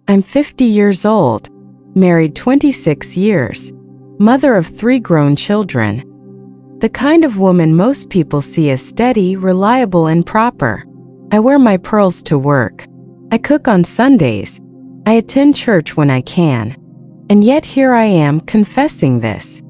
I'm 50 years old, married 26 years, mother of 3 grown children. The kind of woman most people see as steady, reliable, and proper. I wear my pearls to work. I cook on Sundays. I attend church when I can. And yet here I am confessing this.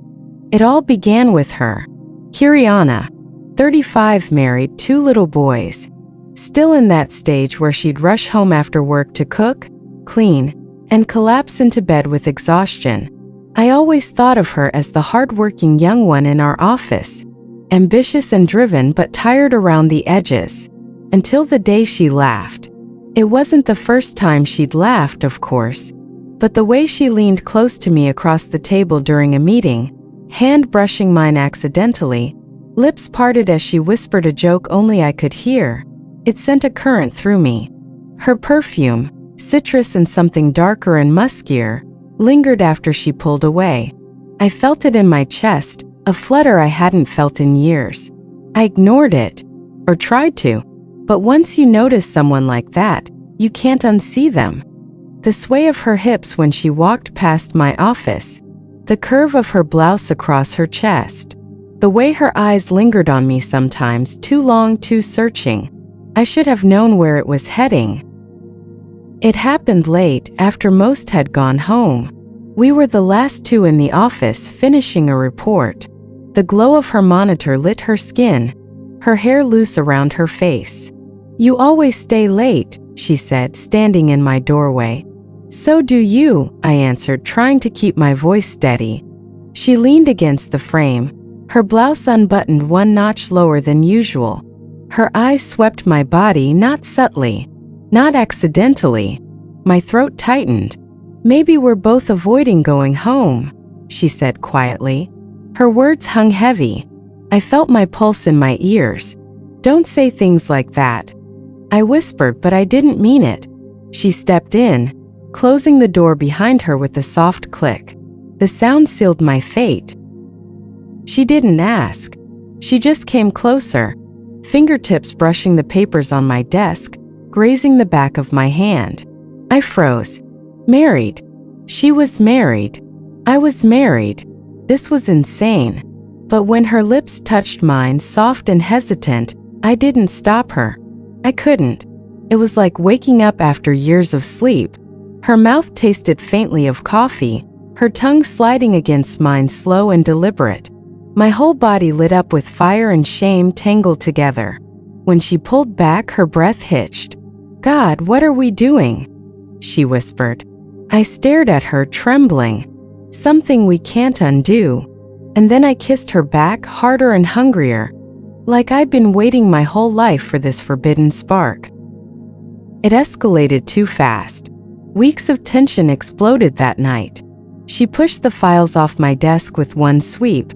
It all began with her. Kiriana, 35, married, 2 little boys. Still in that stage where she'd rush home after work to cook, clean, and collapse into bed with exhaustion. I always thought of her as the hardworking young one in our office, ambitious and driven but tired around the edges, until the day she laughed. It wasn't the first time she'd laughed, of course, but the way she leaned close to me across the table during a meeting, hand brushing mine accidentally, lips parted as she whispered a joke only I could hear, it sent a current through me. Her perfume, citrus and something darker and muskier, lingered after she pulled away. I felt it in my chest, a flutter I hadn't felt in years. I ignored it, or tried to, but once you notice someone like that, you can't unsee them. The sway of her hips when she walked past my office, the curve of her blouse across her chest, the way her eyes lingered on me sometimes, too long, too searching. I should have known where it was heading. It happened late, after most had gone home. We were the last 2 in the office finishing a report. The glow of her monitor lit her skin, her hair loose around her face. "You always stay late," she said, standing in my doorway. "So do you," I answered, trying to keep my voice steady. She leaned against the frame, her blouse unbuttoned 1 notch lower than usual. Her eyes swept my body, not subtly, not accidentally. My throat tightened. "Maybe we're both avoiding going home," she said quietly. Her words hung heavy. I felt my pulse in my ears. "Don't say things like that," I whispered, but I didn't mean it. She stepped in, closing the door behind her with a soft click. The sound sealed my fate. She didn't ask. She just came closer, fingertips brushing the papers on my desk, grazing the back of my hand. I froze. Married. She was married. I was married. This was insane. But when her lips touched mine, soft and hesitant, I didn't stop her. I couldn't. It was like waking up after years of sleep. Her mouth tasted faintly of coffee, her tongue sliding against mine, slow and deliberate. My whole body lit up with fire and shame tangled together. When she pulled back, her breath hitched. "God, what are we doing?" she whispered. I stared at her, trembling. Something we can't undo. And then I kissed her back, harder and hungrier, like I'd been waiting my whole life for this forbidden spark. It escalated too fast. Weeks of tension exploded that night. She pushed the files off my desk with one sweep,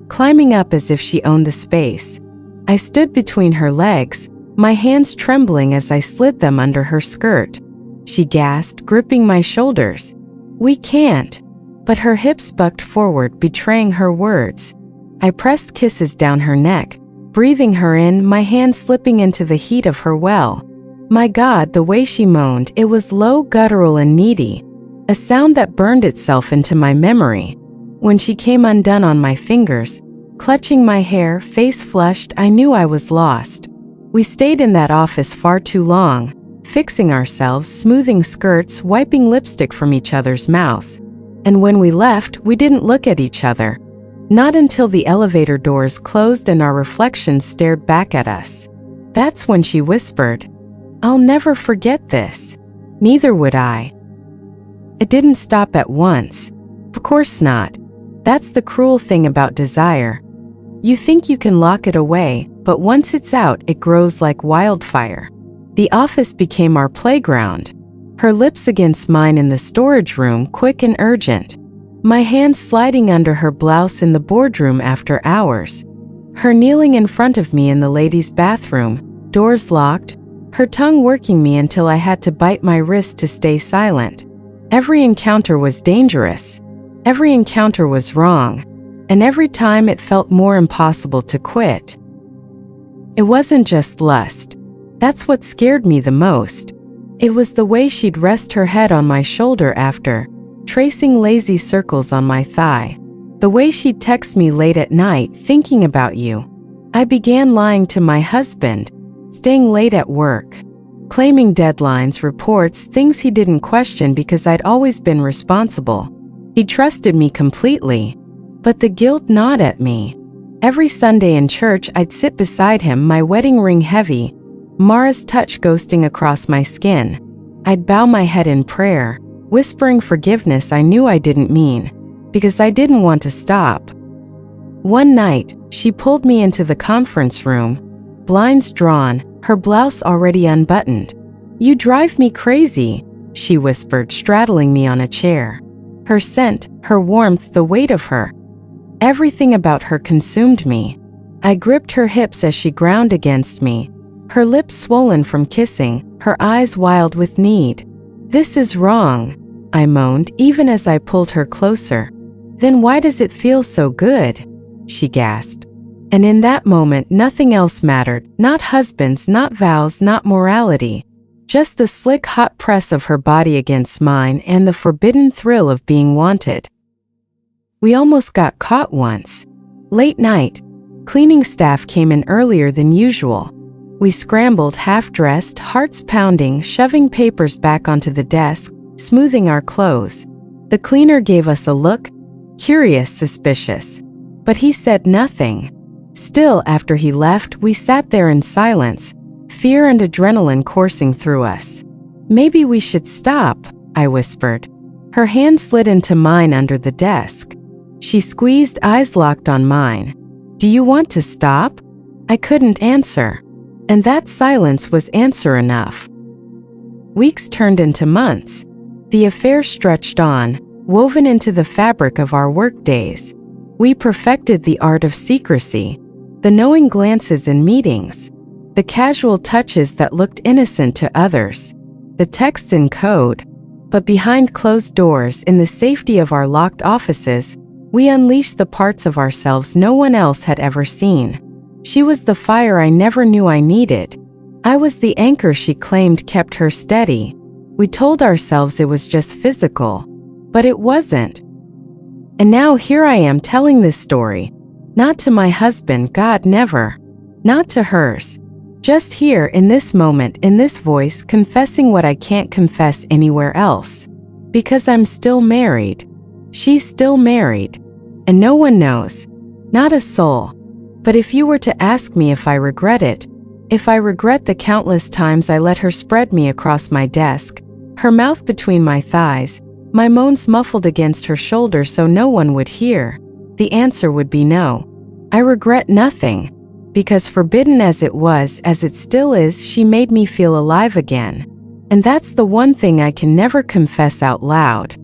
climbing up as if she owned the space. I stood between her legs, my hands trembling as I slid them under her skirt. She gasped, gripping my shoulders. "We can't." But her hips bucked forward, betraying her words. I pressed kisses down her neck, breathing her in, my hand slipping into the heat of her well. My God, the way she moaned, it was low, guttural and needy, a sound that burned itself into my memory. When she came undone on my fingers, clutching my hair, face flushed, I knew I was lost. We stayed in that office far too long, fixing ourselves, smoothing skirts, wiping lipstick from each other's mouths. And when we left, we didn't look at each other. Not until the elevator doors closed and our reflections stared back at us. That's when she whispered, "I'll never forget this." Neither would I. It didn't stop at once. Of course not. That's the cruel thing about desire. You think you can lock it away, but once it's out, it grows like wildfire. The office became our playground. Her lips against mine in the storage room, quick and urgent. My hand sliding under her blouse in the boardroom after hours. Her kneeling in front of me in the ladies' bathroom, doors locked, her tongue working me until I had to bite my wrist to stay silent. Every encounter was dangerous. Every encounter was wrong. And every time it felt more impossible to quit. It wasn't just lust. That's what scared me the most. It was the way she'd rest her head on my shoulder after, tracing lazy circles on my thigh. The way she'd text me late at night thinking about you. I began lying to my husband, staying late at work, claiming deadlines, reports, things he didn't question because I'd always been responsible. He trusted me completely, but the guilt gnawed at me. Every Sunday in church, I'd sit beside him, my wedding ring heavy, Mara's touch ghosting across my skin. I'd bow my head in prayer, whispering forgiveness I knew I didn't mean, because I didn't want to stop. One night, she pulled me into the conference room, blinds drawn, her blouse already unbuttoned. "You drive me crazy," she whispered, straddling me on a chair. Her scent, her warmth, the weight of her. Everything about her consumed me. I gripped her hips as she ground against me, her lips swollen from kissing, her eyes wild with need. "This is wrong," I moaned, even as I pulled her closer. "Then why does it feel so good?" she gasped. And in that moment, nothing else mattered, not husbands, not vows, not morality. Just the slick, hot press of her body against mine and the forbidden thrill of being wanted. We almost got caught once. Late night, cleaning staff came in earlier than usual. We scrambled, half-dressed, hearts pounding, shoving papers back onto the desk, smoothing our clothes. The cleaner gave us a look, curious, suspicious. But he said nothing. Still, after he left, we sat there in silence, fear and adrenaline coursing through us. "Maybe we should stop," I whispered. Her hand slid into mine under the desk. She squeezed, eyes locked on mine. "Do you want to stop?" I couldn't answer. And that silence was answer enough. Weeks turned into months. The affair stretched on, woven into the fabric of our workdays. We perfected the art of secrecy, the knowing glances in meetings, the casual touches that looked innocent to others, the texts in code. But behind closed doors, in the safety of our locked offices, we unleashed the parts of ourselves no one else had ever seen. She was the fire I never knew I needed. I was the anchor she claimed kept her steady. We told ourselves it was just physical, but it wasn't. And now here I am telling this story. Not to my husband, God, never. Not to hers. Just here, in this moment, in this voice, confessing what I can't confess anywhere else. Because I'm still married. She's still married. And no one knows. Not a soul. But if you were to ask me if I regret it, if I regret the countless times I let her spread me across my desk, her mouth between my thighs, my moans muffled against her shoulder so no one would hear, the answer would be no. I regret nothing. Because forbidden as it was, as it still is, she made me feel alive again. And that's the one thing I can never confess out loud.